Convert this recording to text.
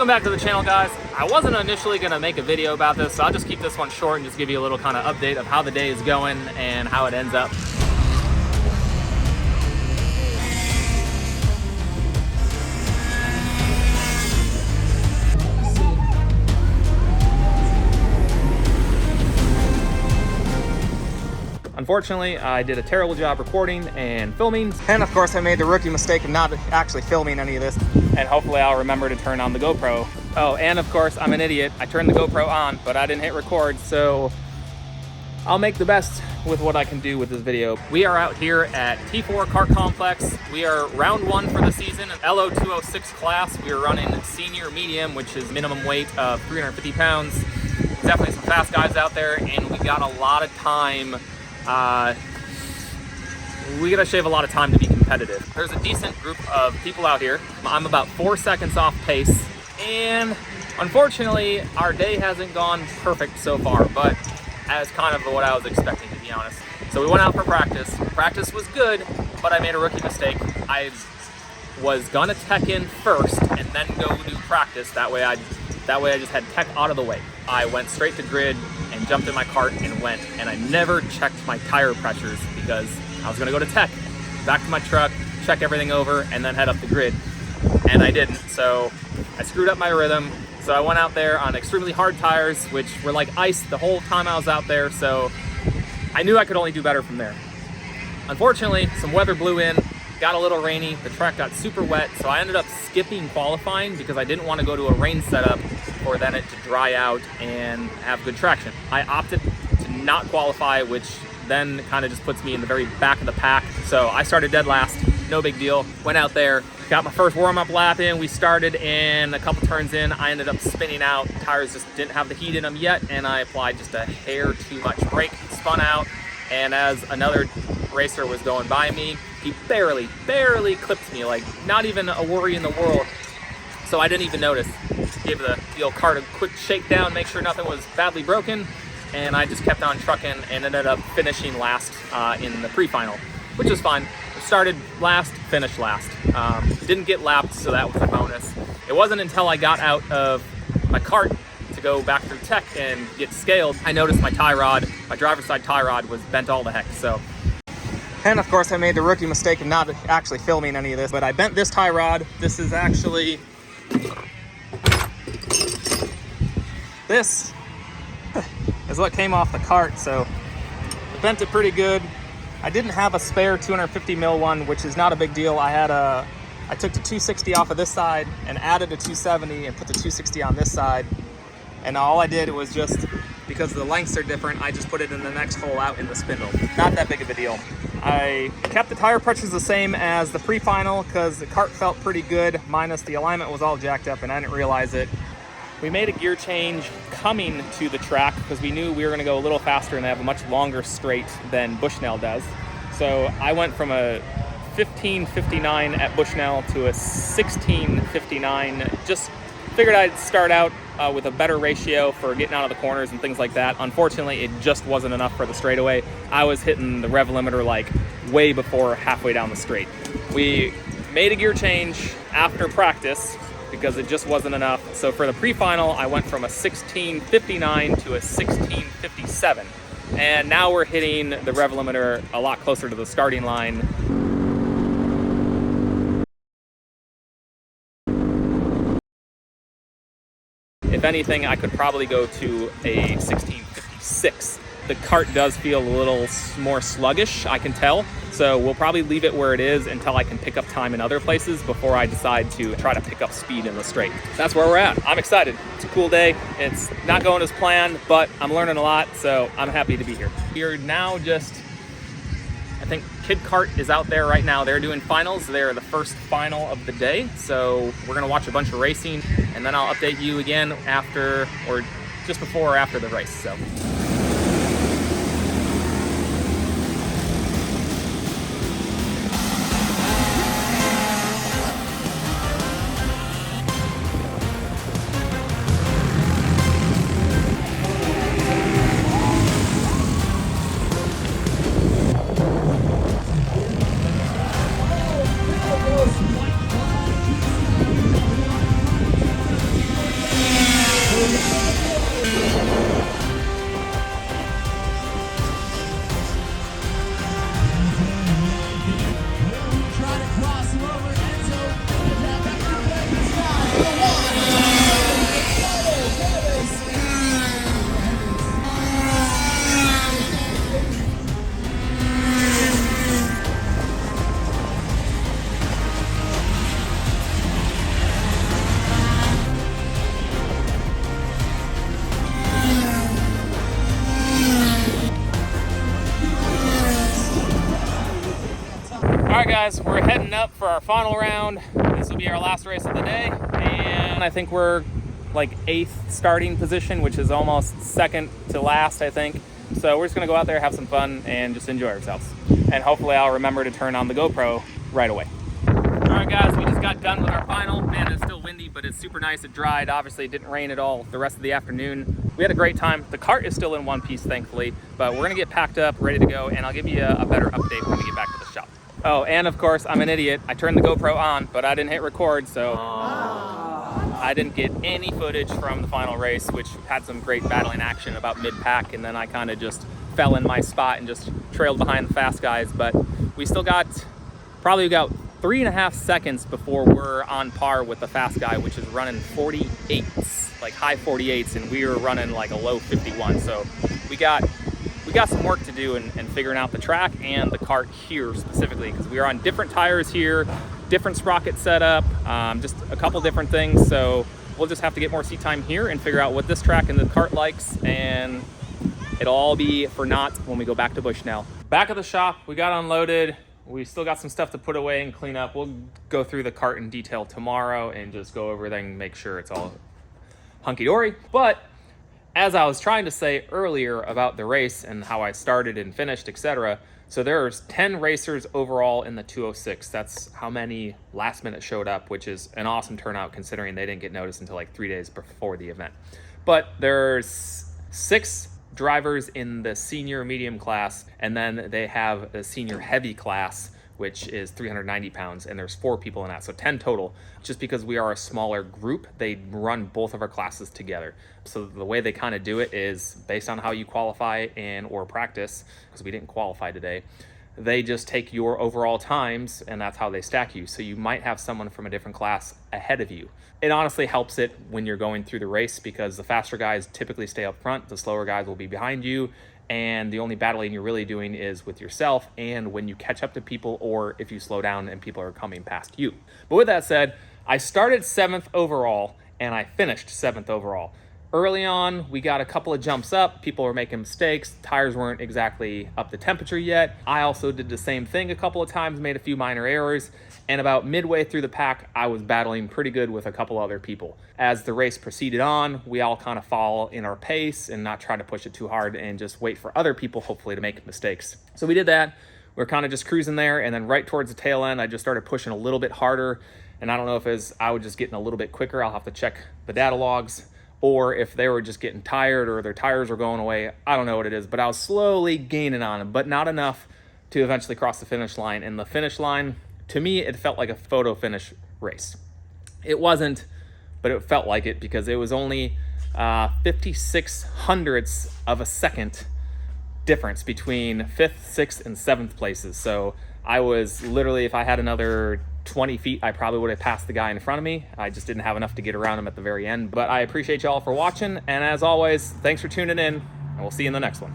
Welcome back to the channel, guys. I wasn't initially going to make a video about this, so I'll just keep this one short and just give you a little kind of update of how the day is going and how it ends up. Unfortunately, I did a terrible job recording and filming. And of course, I made the rookie mistake of not actually filming any of this. And hopefully I'll remember to turn on the GoPro. Oh, and of course, I'm an idiot. I turned the GoPro on, but I didn't hit record. So I'll make the best with what I can do with this video. We are out here at T4 Kart Complex. We are round one for the season, LO206 class. We are running senior medium, which is minimum weight of 350 pounds. Definitely some fast guys out there, and we got a lot of time. We gotta shave a lot of time to be competitive. There's a decent group of people out here. I'm about 4 seconds off pace, and unfortunately our day hasn't gone perfect so far, but as kind of what I was expecting, to be honest. So we went out for practice. Practice was good, but I made a rookie mistake. I was gonna tech in first and then go do practice. That way I just had tech out of the way. I went straight to grid and jumped in my cart and went, and I never checked my tire pressures because I was gonna go to tech, back to my truck, check everything over, and then head up the grid. And I didn't, so I screwed up my rhythm. So I went out there on extremely hard tires, which were like ice the whole time I was out there, so I knew I could only do better from there. Unfortunately, some weather blew in, got a little rainy, the track got super wet, so I ended up skipping qualifying because I didn't want to go to a rain setup for then it to dry out and have good traction. I opted to not qualify, which then kind of just puts me in the very back of the pack. So I started dead last, no big deal. Went out there, got my first warm-up lap in. We started, and a couple turns in, I ended up spinning out. Tires just didn't have the heat in them yet, and I applied just a hair too much brake, spun out, and as another racer was going by me, he barely clipped me, like not even a worry in the world. So I didn't even notice. Gave the old cart a quick shakedown, make sure nothing was badly broken, and I just kept on trucking and ended up finishing last in the pre-final, which was fine. Started last, finished last. Didn't get lapped, so that was a bonus. It wasn't until I got out of my cart to go back through tech and get scaled, I noticed my tie rod, my driver's side tie rod was bent all the heck, so. And of course I made the rookie mistake of not actually filming any of this, but I bent this tie rod. This is actually, this is what came off the cart, so I bent it pretty good. I didn't have a spare 250 mil one, which is not a big deal. I took the 260 off of this side and added a 270 and put the 260 on this side. And all I did was just, because the lengths are different, I just put it in the next hole out in the spindle. Not that big of a deal. I kept the tire pressures the same as the pre-final because the cart felt pretty good, minus the alignment was all jacked up and I didn't realize it. We made a gear change coming to the track because we knew we were gonna go a little faster and have a much longer straight than Bushnell does. So I went from a 1559 at Bushnell to a 1659. Just figured I'd start out with a better ratio for getting out of the corners and things like that. Unfortunately, it just wasn't enough for the straightaway. I was hitting the rev limiter like way before halfway down the straight. We made a gear change after practice because it just wasn't enough. So for the pre-final, I went from a 1659 to a 1657. And now we're hitting the rev limiter a lot closer to the starting line. If anything, I could probably go to a 1656. The cart does feel a little more sluggish, I can tell. So we'll probably leave it where it is until I can pick up time in other places before I decide to try to pick up speed in the straight. That's where we're at. I'm excited. It's a cool day. It's not going as planned, but I'm learning a lot, so I'm happy to be here. We're now just, I think Kid Kart is out there right now. They're doing finals. They're the first final of the day. So we're gonna watch a bunch of racing and then I'll update you again after, or just before or after the race, so. guys, we're heading up for our final round. This will be our last race of the day, and I think we're like 8th starting position, which is almost second to last, I think. So we're just gonna go out there, have some fun, and just enjoy ourselves. And hopefully I'll remember to turn on the GoPro right away. All right, guys, we just got done with our final. Man, it's still windy, but it's super nice. It dried. Obviously, it didn't rain at all the rest of the afternoon. We had a great time. The cart is still in one piece, thankfully, but we're gonna get packed up, ready to go, and I'll give you a better update when we get back to the shop. Oh, and of course, I'm an idiot. I turned the GoPro on, but I didn't hit record, so I didn't get any footage from the final race, which had some great battling action about mid-pack, and then I kind of just fell in my spot and just trailed behind the fast guys. But we still got probably about 3.5 seconds before we're on par with the fast guy, which is running 48s, like high 48s, and we were running like a low 51. So we got some work to do in figuring out the track and the cart here specifically, because we are on different tires here, different sprocket setup, just a couple different things. So we'll just have to get more seat time here and figure out what this track and the cart likes, and it'll all be for naught when we go back to Bushnell. Back at the shop, we got unloaded. We still got some stuff to put away and clean up. We'll go through the cart in detail tomorrow and just go over everything, make sure it's all hunky-dory. But as I was trying to say earlier about the race and how I started and finished, etc., so there's 10 racers overall in the 206. That's how many last minute showed up, which is an awesome turnout considering they didn't get noticed until like 3 days before the event. But there's 6 drivers in the senior medium class, and then they have a senior heavy class, which is 390 pounds, and there's 4 people in that, so 10 total. Just because we are a smaller group, they run both of our classes together. So the way they kind of do it is based on how you qualify and or practice, because we didn't qualify today. They just take your overall times, and that's how they stack you. So you might have someone from a different class ahead of you. It honestly helps it when you're going through the race, because the faster guys typically stay up front, the slower guys will be behind you, and the only battling you're really doing is with yourself and when you catch up to people, or if you slow down and people are coming past you. But with that said, I started 7th overall and I finished 7th overall. Early on, we got a couple of jumps up. People were making mistakes. Tires weren't exactly up to temperature yet. I also did the same thing a couple of times, made a few minor errors. And about midway through the pack, I was battling pretty good with a couple other people. As the race proceeded on, we all kind of fall in our pace and not try to push it too hard and just wait for other people, hopefully, to make mistakes. So we did that. We're kind of just cruising there. And then right towards the tail end, I just started pushing a little bit harder. And I don't know if I was just getting a little bit quicker. I'll have to check the data logs, or if they were just getting tired or their tires were going away. I don't know what it is, but I was slowly gaining on them, but not enough to eventually cross the finish line. And the finish line, to me, it felt like a photo finish race. It wasn't, but it felt like it, because it was only 56 hundredths of a second difference between 5th, 6th, and 7th places. So I was literally, if I had another 20 feet, I probably would have passed the guy in front of me. I just didn't have enough to get around him at the very end. But I appreciate y'all for watching, and as always, thanks for tuning in, and we'll see you in the next one.